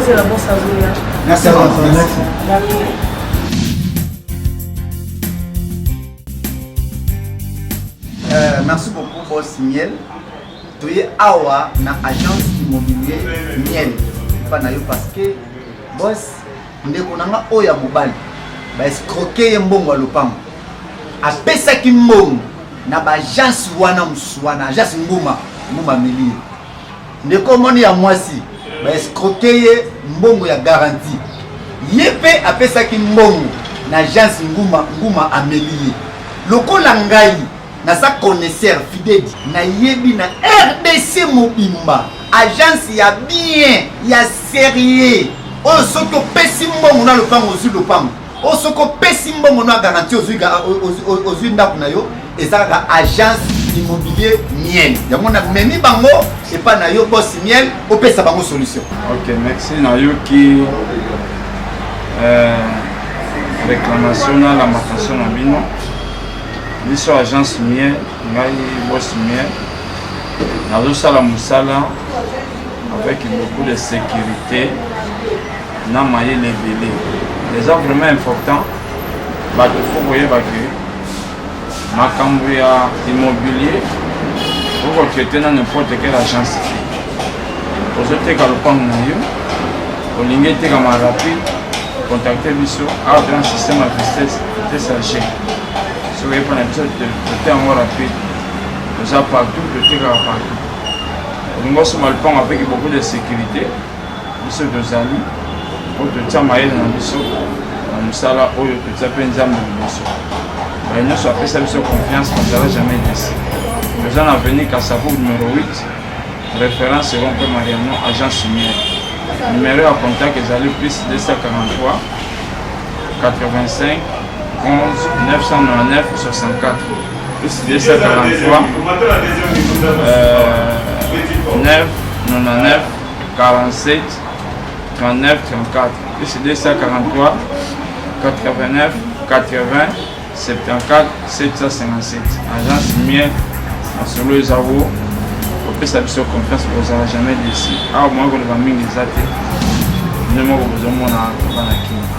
c'est la bosse à Zoya. Merci à vous. Merci beaucoup, boss Miel. Tu es awa na agence immobilier Miel. Pas na yo parce que boss ndeko nanga oya mobali ba escroquer mbongo lopango. Apesa ki mbongo na ba agence wana mswana agence nguma mili. Ndeko moni ya mwasi ba escroquer mbongo ya garantie. Yepe apesa ki mbongo na agence nguma amelie. Lokola ngai na sa connaisseur fidèle na yebi na RDC Mobimba agence ya bien ya sérieux o soko pesi mbongo na lopango ozu lopango o soko pesi mbongo na garantie ozu ndako na yo ezaka agence immobilier Miel yango na memi bango epa na yo boss Miel opesa bango solution. Ok, merci na yo ki réclamation na la matation na bino. Biso agence Miel, ngai boss Miel. Nazosala musala avec beaucoup de sécurité. Na maye les délais. Les offres vraiment importants. Bah il faut voyer que makambo ya immobilier pour recruter dans n'importe quelle agence. Aujourd'hui quand le pan na yo, au ligne te comme rapide, contacter biso à un système à vitesse TSH. Si vous voyez pour l'épisode de temps rapide, nous avons partout, de terrain partout. Nous sommes avec beaucoup de sécurité. Nous sommes deux amis. Nous sommes maillés dans le saut. Nous sommes là où nous sommes dans le saut. Nous sommes fait confiance, nous n'allons jamais laisser. Nous allons venir à Kassabo numéro 8. Référence selon Mariano, agence Miel. Numéro à contact est allé plus 243 85 11 999 64 plus 243 9 99 47 39 34 plus 243 89 80 74 757 agence Miel à Solo Zavo au plus ça sur confiance vous n'allez jamais d'ici à au moins que nous avons mis les athées nous avons besoin de